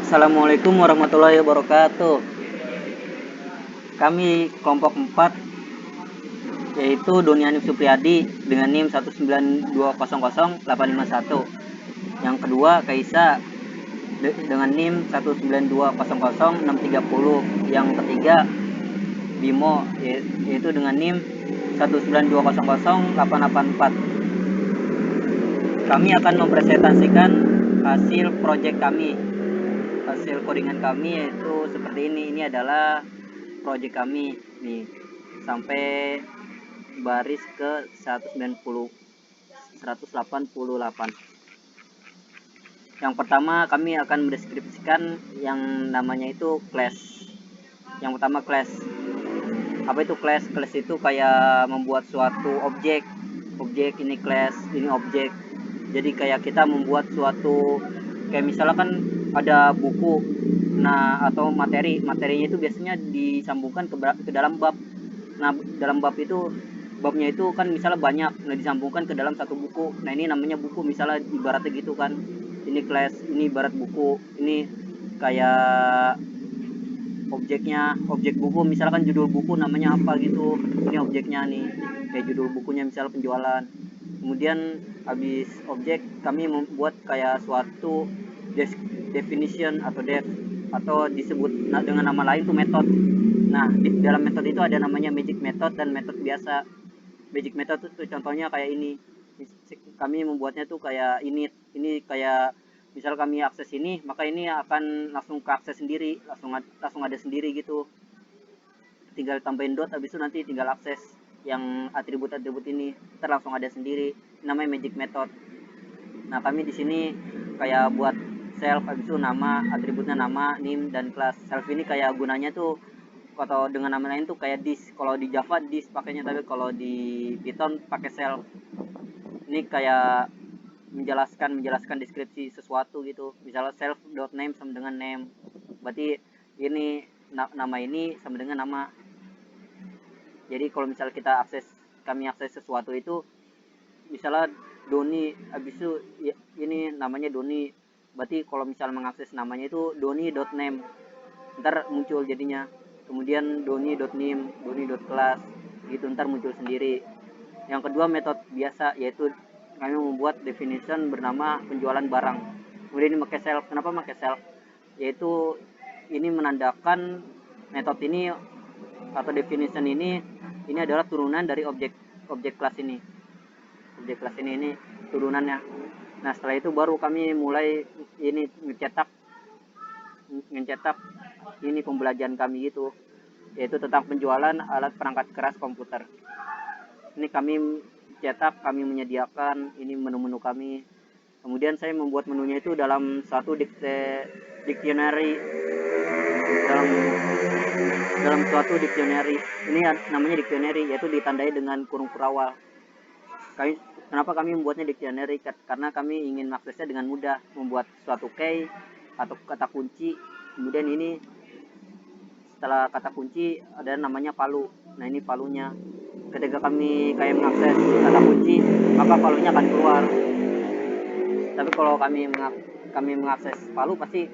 Assalamualaikum warahmatullahi wabarakatuh. Kami kelompok 4, yaitu Doni Hanif Supriyadi dengan NIM 192000851. Yang kedua Kaisa dengan NIM 192000630. Yang ketiga Bimo yaitu dengan NIM 192000884. Kami akan mempresentasikan hasil proyek kami. Hasil codingan kami yaitu seperti ini. Ini adalah proyek kami nih sampai baris ke 188. Yang pertama kami akan mendeskripsikan yang namanya itu class. Yang pertama class. Apa itu class? Class itu kayak membuat suatu objek. Objek ini class, ini objek. Jadi kayak kita membuat suatu, kayak misalnya kan ada buku, nah atau materinya itu biasanya disambungkan ke dalam bab. Nah dalam babnya itu kan misalnya banyak, nah disambungkan ke dalam satu buku. Nah ini namanya buku, misalnya ibaratnya gitu kan. Ini class, ini ibarat buku, ini kayak objek buku, misalkan judul buku namanya apa gitu, ini objeknya nih, kayak judul bukunya misalnya penjualan. Kemudian habis objek kami membuat kayak suatu definition atau atau disebut dengan nama lain tuh method. Nah di dalam method itu ada namanya magic method dan method biasa. Magic method itu contohnya kayak ini, kami membuatnya tuh kayak ini kayak misal kami akses ini, maka ini akan langsung ke akses sendiri, langsung ada sendiri gitu, tinggal tambahin dot, habis itu nanti tinggal akses yang atribut ini, ntar langsung ada sendiri, namanya magic method. Nah kami di sini kayak buat self, habis itu nama, atributnya nama, name, dan kelas. Self ini kayak gunanya tuh, atau dengan nama lain tuh kayak this. Kalau di Java this pakainya, tapi kalau di Python pakai self. Ini kayak menjelaskan deskripsi sesuatu gitu. Misalnya self.name sama dengan name, berarti ini nama ini sama dengan nama. Jadi kalau misalnya kami akses sesuatu itu, misalnya Doni, habis itu ini namanya Doni, berarti kalau misalnya mengakses namanya itu doni.name, ntar muncul jadinya. Kemudian doni.name, doni.class gitu, ntar muncul sendiri. Yang kedua metode biasa, yaitu kami membuat definition bernama penjualan barang. Kemudian ini pakai self. Kenapa pakai self? Yaitu ini menandakan metode ini atau definition ini adalah turunan dari objek kelas ini. Objek kelas ini turunannya. Nah setelah itu baru kami mulai ini mencetak ini pembelajaran kami gitu, yaitu tentang penjualan alat perangkat keras komputer. Ini kami cetak, kami menyediakan ini menu-menu kami. Kemudian saya membuat menunya itu dalam satu dictionary, dalam suatu dictionary. Ini namanya dictionary, yaitu ditandai dengan kurung kurawal. Kenapa kami membuatnya dictionary? Karena kami ingin mengaksesnya dengan mudah, membuat suatu key atau kata kunci. Kemudian ini setelah kata kunci ada namanya palu. Nah ini palunya. Ketika kami kayak mengakses kata kunci, maka palunya akan keluar. Tapi kalau kami mengakses palu, pasti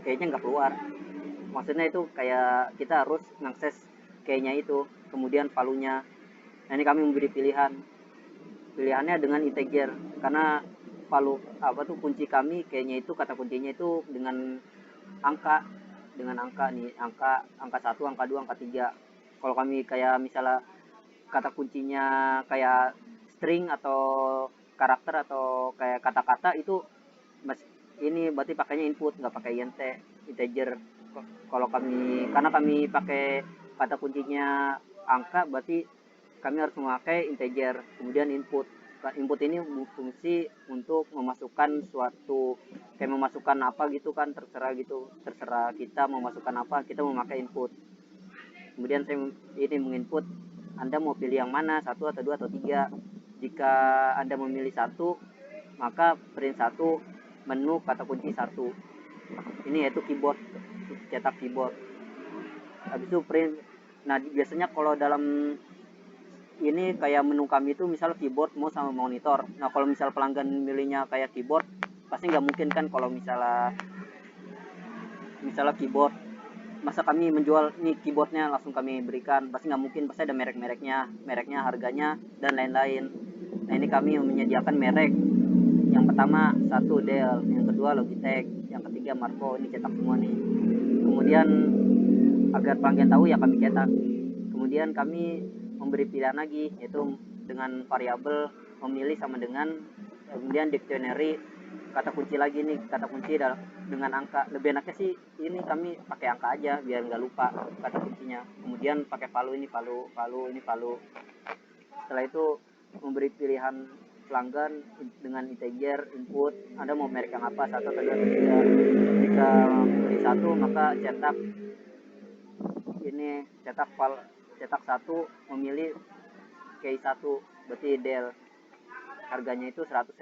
kayaknya nggak keluar. Maksudnya itu kayak kita harus mengakses kayaknya itu, kemudian palunya. Nah ini kami memberi pilihannya dengan integer, karena palu kunci kami kayaknya itu, kata kuncinya itu dengan angka nih, angka 1, angka 2, angka 3. Kalau kami kayak misalnya kata kuncinya kayak string atau karakter atau kayak kata-kata, itu ini berarti pakainya input, nggak pakai int, integer. Kalau karena kami pakai kata kuncinya angka, berarti kami harus memakai integer. Kemudian input ini fungsi untuk memasukkan suatu, kayak memasukkan apa gitu kan, terserah kita memasukkan apa, kita memakai input. Kemudian saya ini menginput, Anda mau pilih yang mana, 1 atau 2 atau 3. Jika Anda memilih 1, maka print 1 menu kata kunci 1. Ini yaitu keyboard, cetak keyboard. Habis itu print. Nah biasanya kalau dalam ini kayak menu kami itu misal keyboard, mouse sama monitor. Nah kalau misal pelanggan milihnya kayak keyboard, pasti nggak mungkin kan kalau misalnya misalnya keyboard, masa kami menjual nih keyboardnya langsung kami berikan, pasti nggak mungkin, pasti ada mereknya, harganya dan lain-lain. Nah ini kami menyediakan merek. Yang pertama satu Dell, yang kedua Logitech, yang ketiga Marco, ini cetak semua nih. Kemudian agar pelanggan tahu ya kami cetak. Kemudian kami memberi pilihan lagi, yaitu dengan variabel memilih sama dengan, kemudian dictionary kata kunci lagi nih, kata kunci dengan angka. Lebih enaknya sih ini kami pakai angka aja biar nggak lupa kata kuncinya. Kemudian pakai value, ini value, ini value. Setelah itu memberi pilihan pelanggan dengan integer input, Anda mau merek yang apa, satu atau dua atau tiga. Jika beli satu maka cetak ini, cetak satu memilih key 1, berarti Dell, harganya itu 100.000.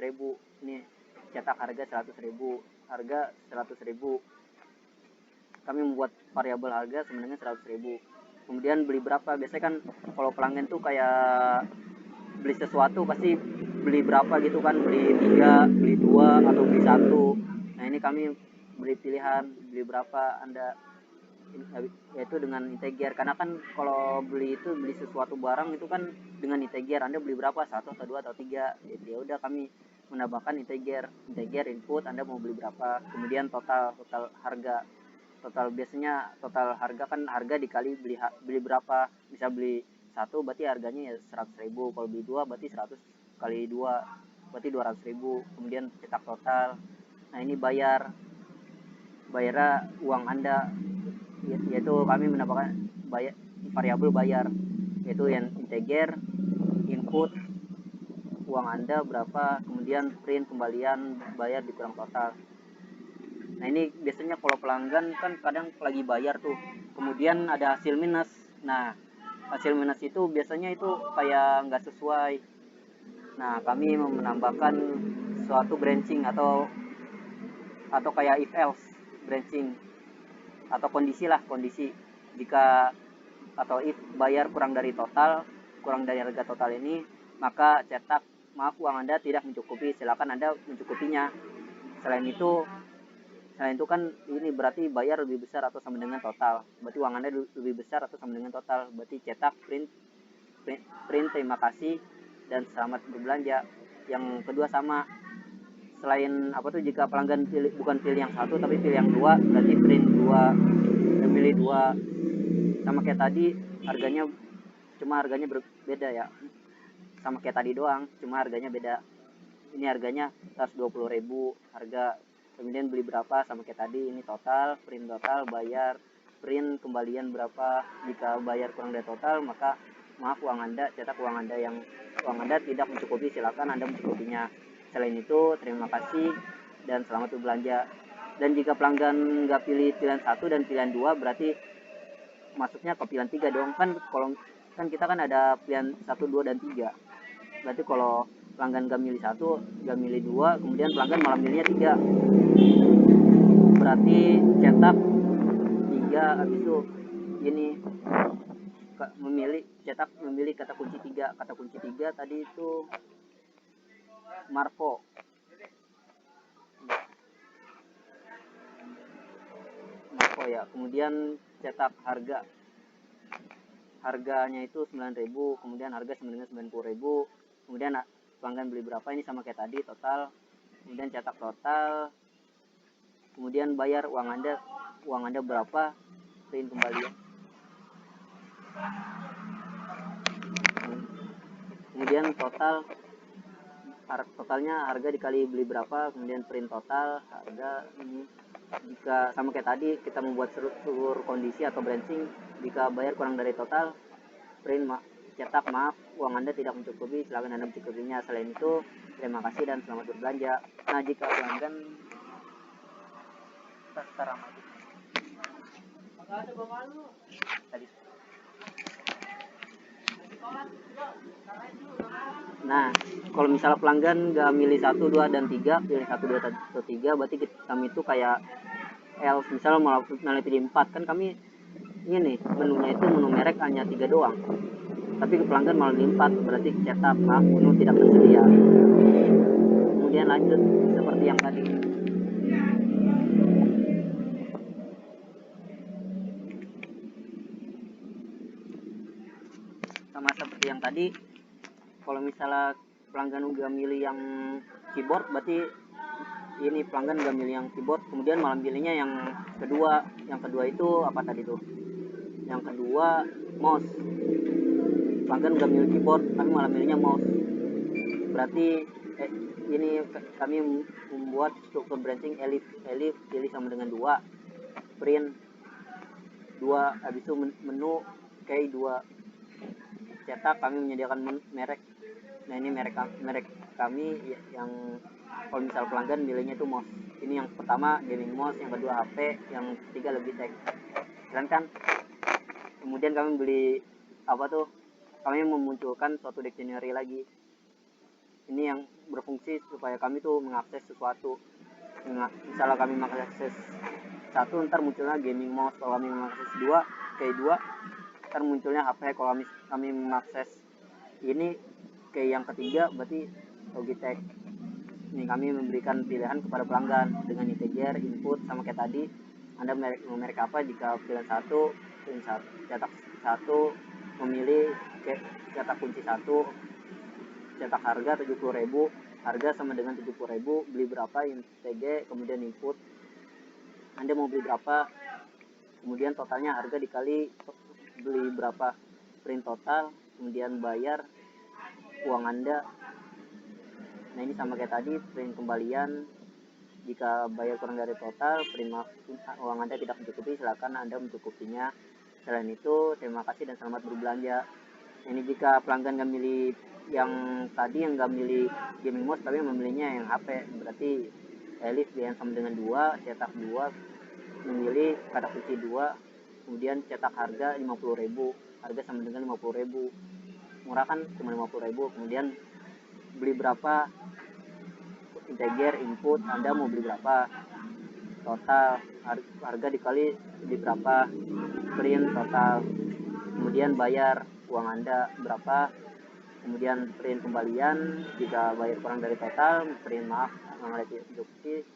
Ini cetak harga 100.000, harga 100.000. Kami membuat variabel harga sama dengan 100.000. Kemudian beli berapa, biasanya kan kalau pelanggan tuh kayak beli sesuatu pasti beli berapa gitu kan, beli 3, beli 2 atau beli 1. Nah ini kami beri pilihan beli berapa Anda, yaitu dengan integer, karena kan kalau beli sesuatu barang itu kan dengan integer, Anda beli berapa, 1 atau 2 atau 3. Jadi ya udah kami menambahkan integer input, Anda mau beli berapa. Kemudian total harga, biasanya total harga kan harga dikali beli berapa. Bisa beli 1 berarti harganya ya 100.000, kalau beli 2 berarti 100 kali 2 berarti 200.000. Kemudian cetak total. Nah ini bayarnya uang Anda, yaitu kami menambahkan variabel bayar, yaitu yang integer input uang Anda berapa, kemudian print kembalian bayar dikurang total. Nah ini biasanya kalau pelanggan kan kadang lagi bayar tuh, kemudian ada hasil minus. Nah hasil minus itu biasanya itu kayak nggak sesuai. Nah kami menambahkan suatu branching atau kayak if else branching, atau kondisi. Jika atau if bayar kurang dari harga total ini, maka cetak maaf uang Anda tidak mencukupi, silakan Anda mencukupinya. Selain itu kan ini berarti bayar lebih besar atau sama dengan total, berarti uang Anda lebih besar atau sama dengan total, berarti cetak print terima kasih dan selamat berbelanja. Yang kedua sama, selain jika pelanggan bukan pilih yang satu tapi pilih yang 2, berarti print 2, memilih 2. Sama kayak tadi, harganya berbeda ya, sama kayak tadi doang, cuma harganya beda. Ini harganya 120.000 harga, kemudian beli berapa sama kayak tadi, ini total, print total, bayar, print kembalian berapa. Jika bayar kurang dari total maka maaf uang Anda, cetak uang Anda tidak mencukupi, silakan Anda mencukupinya. Selain itu terima kasih dan selamat berbelanja. Dan jika pelanggan nggak pilih pilihan 1 dan pilihan 2, berarti masuknya ke pilihan 3 dong. Kalau kita kan ada pilihan 1, 2 dan 3. Berarti kalau pelanggan nggak milih 1, nggak milih 2, kemudian pelanggan malah milihnya 3, berarti cetak 3. Habis itu ini memilih kata kunci 3. Kata kunci 3 tadi itu Marco. Ya, kemudian cetak harganya itu 9.000, kemudian harga sama dengan 90.000. Kemudian pelanggan beli berapa, ini sama kayak tadi total, kemudian cetak total, kemudian bayar uang Anda berapa, print kembalian. Kemudian totalnya harga dikali beli berapa, kemudian print total harga ini. Jika sama kayak tadi kita membuat struktur kondisi atau branching, jika bayar kurang dari total, print cetak maaf uang Anda tidak mencukupi, silakan Anda mencukupinya. Selain itu terima kasih dan selamat berbelanja. Nah jika pelanggan Nah, kalau misalnya pelanggan nggak milih 1, 2, dan 3, pilih 1, 2, atau 3, berarti kami itu kayak else. Misalnya mau pilih 4, kan kami ini menunya itu menu merek hanya 3 doang, tapi ke pelanggan malah pilih 4, berarti cetak maaf menu tidak tersedia. Kemudian lanjut seperti yang tadi. tadi kalau misalnya pelanggan udah milih yang keyboard, berarti ini pelanggan udah milih yang keyboard, kemudian malah milihnya yang kedua. Yang kedua itu apa tadi tuh? Yang kedua mouse. Pelanggan udah milih keyboard tapi malah milihnya mouse. Berarti ini kami membuat struktur branching elif pilih sama dengan 2, print 2, habis itu menu kayak 2, cetak. Kami menyediakan merek. Nah ini merek kami yang kalau misal pelanggan milihnya itu mouse. Ini yang pertama gaming mouse, yang kedua HP, yang ketiga Logitech. Keren kan? Kemudian kami beli apa tuh? Kami memunculkan suatu dictionary lagi. Ini yang berfungsi supaya kami tuh mengakses sesuatu. Misalnya kami mengakses 1, ntar munculnya gaming mouse. Kalau kami mengakses 2, kayak 2, ntar munculnya HP. Kalau kami mengakses ini kayak yang ketiga, berarti Logitech. Ini kami memberikan pilihan kepada pelanggan dengan integer, input, sama kayak tadi. Anda merek apa jika pilihan 1, cetak 1, memilih cetak kunci 1, cetak harga 70.000, harga sama dengan 70.000, beli berapa, integer, kemudian input. Anda mau beli berapa, kemudian totalnya harga dikali beli berapa, print total, kemudian bayar uang Anda. Nah ini sama kayak tadi, print kembalian. Jika bayar kurang dari total, print uang Anda tidak mencukupi, silakan Anda mencukupinya. Selain itu, terima kasih dan selamat berbelanja. Ini jika pelanggan nggak milih yang tadi, yang nggak milih gaming mouse tapi memilihnya yang HP, berarti elif yang sama dengan 2, cetak 2, memilih kata kunci 2, kemudian cetak harga 50.000, harga sama dengan 50.000, murah kan, cuma 50.000. Kemudian beli berapa, integer, input, Anda mau beli berapa, total, harga dikali beli berapa, print total, kemudian bayar uang Anda berapa, kemudian print kembalian. Jika bayar kurang dari total, print maaf nggak mencukupi,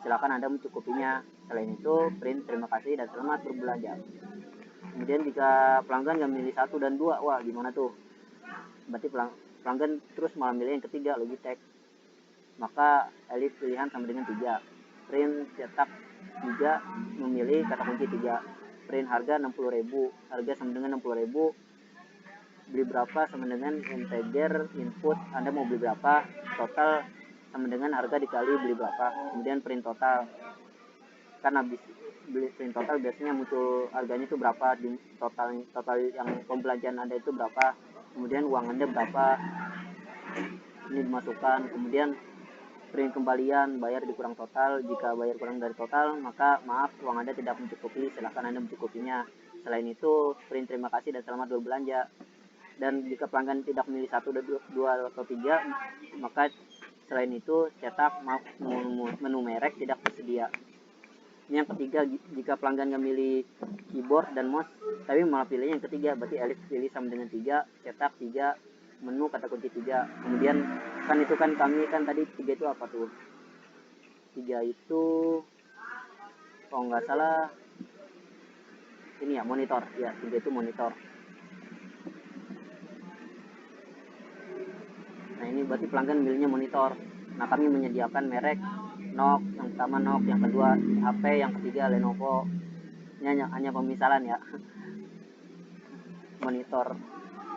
silakan Anda mencukupinya. Selain itu, print terima kasih dan selamat berbelanja. Kemudian jika pelanggan nggak milih 1 dan 2, wah gimana tuh? Berarti pelanggan terus malah milih yang ketiga, Logitech. Maka elif pilihan sama dengan 3, print cetak 3, memilih kata kunci 3, print harga 60.000, harga sama dengan 60.000, beli berapa sama dengan integer, input, Anda mau beli berapa, total sama dengan harga dikali beli berapa, kemudian print total. Kan habis beli print total biasanya muncul harganya itu berapa, di total yang pembelanjaan Anda itu berapa, kemudian uang Anda berapa, ini dimasukkan. Kemudian print kembalian, bayar dikurang total. Jika bayar kurang dari total, maka maaf, uang Anda tidak mencukupi, silakan Anda mencukupinya. Selain itu, print terima kasih dan selamat berbelanja. Dan jika pelanggan tidak memilih 1, 2, atau 3, maka selain itu cetak menu merek tidak tersedia. Ini yang ketiga, jika pelanggan nggak milih keyboard dan mouse tapi malah pilihnya yang ketiga, berarti elif pilih sama dengan 3, cetak 3, menu kata kunci 3. Kemudian kan itu kan kami kan tadi 3 itu apa tuh? 3 itu kalau nggak salah ini ya, monitor. Ya, 3 itu monitor. Nah ini berarti pelanggan milihnya monitor. Nah kami menyediakan merek NOK, yang pertama NOK, yang kedua HP, yang ketiga Lenovo. Ini hanya pemisalan ya. Monitor,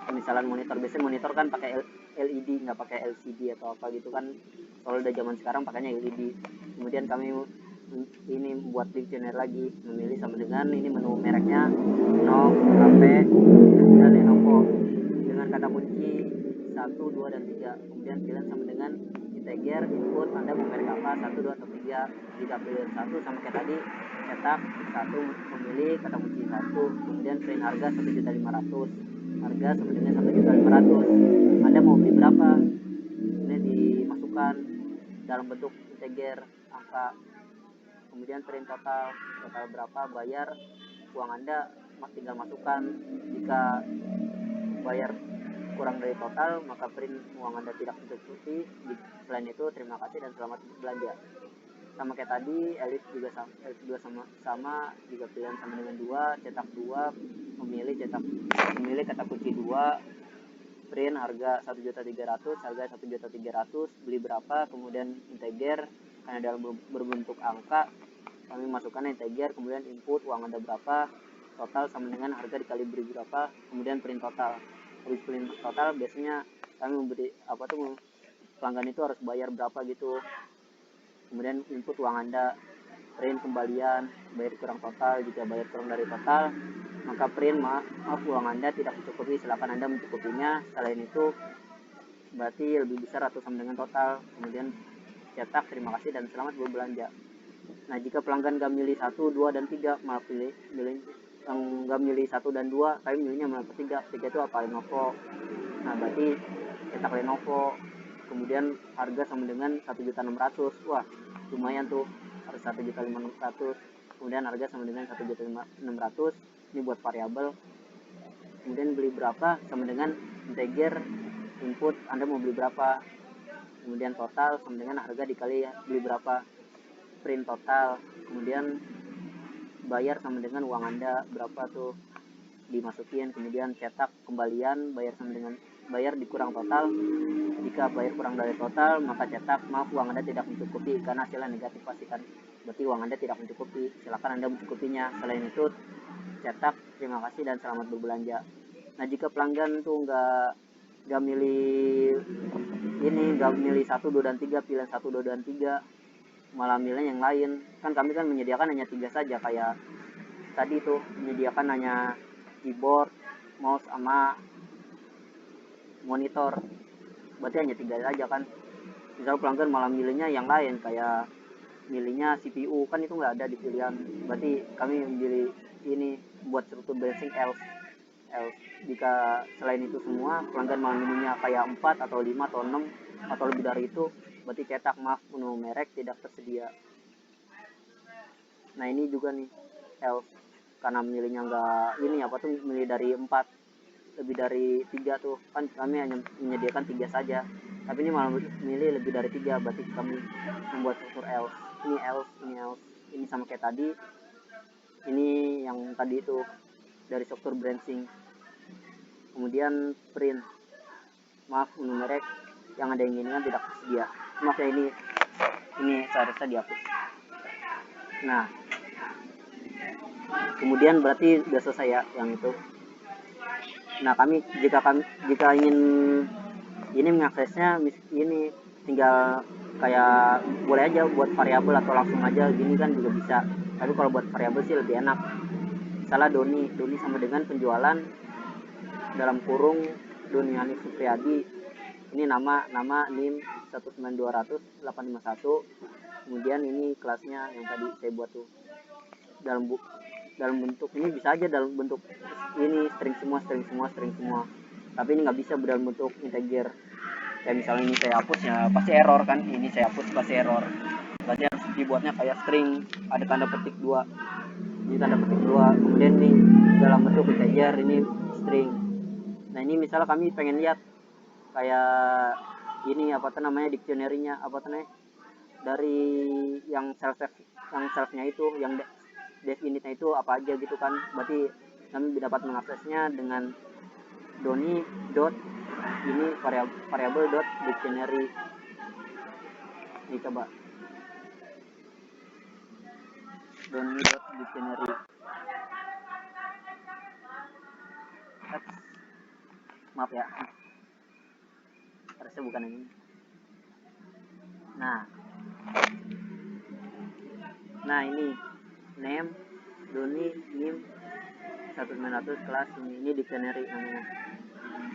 pemisalan monitor. Biasanya monitor kan pakai LED, nggak pakai LCD atau apa gitu kan. Soalnya udah zaman sekarang pakainya LED. Kemudian kami ini membuat dictionary lagi, memilih sama dengan ini menu mereknya NOK, HP, dan Lenovo dengan kata kunci 1, 2, dan 3. Kemudian pilihan sama dengan integer, input, Anda mau merek apa, 1, 2, atau 3. Jika pilih 1 sama kayak tadi, cetak 1, memilih kata kunci 1, kemudian print harga 1.500.000, harga sama dengan 1.500.000. Anda mau beli berapa, ini dimasukkan dalam bentuk integer, angka, kemudian print total berapa, bayar uang Anda tinggal masukkan. Jika bayar kurang dari total, maka print uang Anda tidak mencukupi. Selain itu, terima kasih dan selamat belanja. Sama kayak tadi, elif juga sama jika pilihan sama dengan 2, cetak 2, memilih kata kunci 2, print harga 1.300.000, harga 1.300.000, beli berapa, kemudian integer karena dalam berbentuk angka, kami masukkan integer, kemudian input uang Anda berapa, total sama dengan harga dikali beli berapa, kemudian print total. Habis print total biasanya kami memberi pelanggan itu harus bayar berapa gitu, kemudian input uang Anda, print kembalian, bayar kurang total. Jika bayar kurang dari total, maka print maaf uang Anda tidak mencukupi, silakan Anda mencukupinya. Selain itu berarti lebih besar atau sama dengan total, kemudian cetak terima kasih dan selamat berbelanja. Nah, jika pelanggan gak milih 1, 2, dan 3, malah pilih yang gak milih 1 dan 2, tapi milihnya malah 3 itu apa? Lenovo. Nah, berarti cetak Lenovo, kemudian harga sama dengan 1.600.000. Wah, lumayan tuh, harus 1.500.000, kemudian harga sama dengan 1.600.000. Ini buat variabel. Kemudian beli berapa sama dengan integer, input Anda mau beli berapa, kemudian total sama dengan harga dikali beli berapa, print total, kemudian bayar sama dengan uang Anda berapa tuh, dimasukin, kemudian cetak kembalian, bayar sama dengan bayar dikurang total. Jika bayar kurang dari total, maka cetak maaf uang Anda tidak mencukupi, karena hasilnya negatif pastikan, berarti uang Anda tidak mencukupi, silakan Anda mencukupinya. Selain itu cetak terima kasih dan selamat berbelanja. Nah, jika pelanggan tuh nggak milih ini, nggak milih 1, 2, dan 3, pilihan 1, 2, dan 3, malah milih yang lain, kan kami kan menyediakan hanya 3 saja, kayak tadi tuh menyediakan hanya keyboard, mouse, sama monitor, berarti hanya 3 saja kan. Misal pelanggan malah milihnya yang lain, kayak milihnya CPU, kan itu nggak ada di pilihan, berarti kami memilih ini buat struktur branding else. Jika selain itu semua pelanggan malah milihnya kayak 4 atau 5 atau 6 atau lebih dari itu, berarti cetak maaf menu merek tidak tersedia. Nah, ini juga nih else, karena milihnya nggak ini milih dari 4, lebih dari 3 tuh, kan kami hanya menyediakan 3 saja, tapi ini malah milih lebih dari 3, berarti kami membuat struktur else. Ini sama kayak tadi, ini yang tadi itu dari struktur branching. Kemudian print, maaf menu merek yang ada inginkan tidak tersedia, maaf ya, ini seharusnya dihapus. Nah, kemudian berarti udah selesai ya yang itu. Nah, jika ingin ini mengaksesnya, ini tinggal kayak boleh aja buat variabel atau langsung aja gini kan juga bisa, tapi kalau buat variabel sih lebih enak. Misalnya Doni sama dengan penjualan dalam kurung Doni Hanif Supriyadi, ini nama NIM 19200 851, kemudian ini kelasnya yang tadi saya buat tuh, dalam bentuk ini bisa aja dalam bentuk ini string semua, tapi ini nggak bisa dalam bentuk integer. Kayak misalnya ini saya hapus ya pasti error kan, ini saya hapus pasti error, berarti harus dibuatnya kayak string, ada tanda petik 2, ini tanda petik 2, kemudian ini dalam bentuk integer, ini string. Nah, ini misalnya kami pengen lihat kayak ini dictionary-nya dari yang selfnya itu, yang definite-nya itu apa aja gitu kan, berarti kami dapat mengaksesnya dengan Doni dot ini variabel dot dictionary. Ini coba Doni dot dictionary. Maaf ya, harusnya bukan ini. Nah ini name Doni NIM 1900 kelas ini dictionary namanya.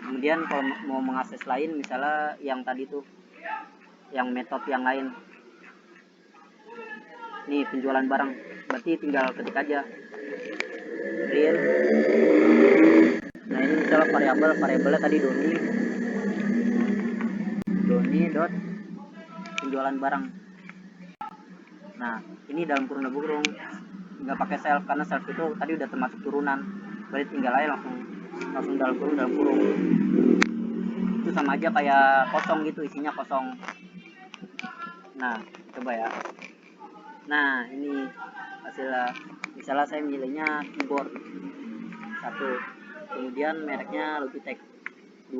Kemudian kalau mau mengakses lain, misalnya yang tadi tuh yang metode yang lain, nih penjualan barang, berarti tinggal ketik aja print. Nah, ini misalnya variabelnya tadi Doni dot penjualan barang. Nah, ini dalam kurung nggak pakai self, karena self itu tadi udah termasuk turunan, berarti tinggal aja langsung dalam kurung. Itu sama aja kayak kosong gitu, isinya kosong. Nah, coba ya. Nah, ini hasilnya. Misalnya saya milihnya keyboard 1, kemudian mereknya Logitech 2,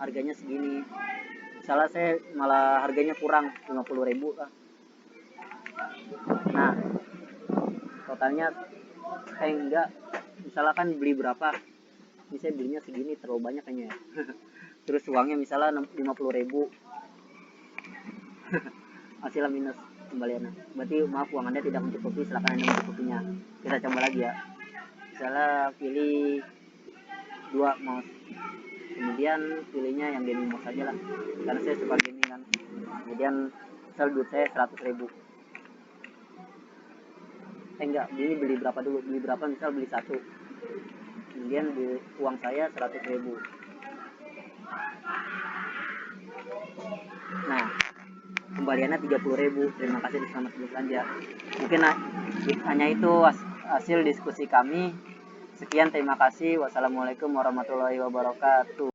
harganya segini, misalnya saya malah harganya kurang 50.000 lah. Nah totalnya enggak, misalkan beli berapa, ini saya belinya segini, terlalu banyak kayaknya ya. Terus uangnya misalnya 50.000, hasilnya minus kembaliannya, berarti maaf uang anda tidak mencukupi, silakan anda mencukupinya. Kita coba lagi ya, misalnya pilih 2 mouse, kemudian pilihnya yang gaming mouse aja lah karena saya suka gaming kan. Kemudian misal duit saya 100.000, enggak, ini beli berapa dulu, beli berapa, misal beli 1, kemudian di uang saya 100.000. Nah kembaliannya 30.000. Terima kasih, selamat berbelanja. Mungkin hanya itu hasil diskusi kami. Sekian, terima kasih. Wassalamualaikum warahmatullahi wabarakatuh.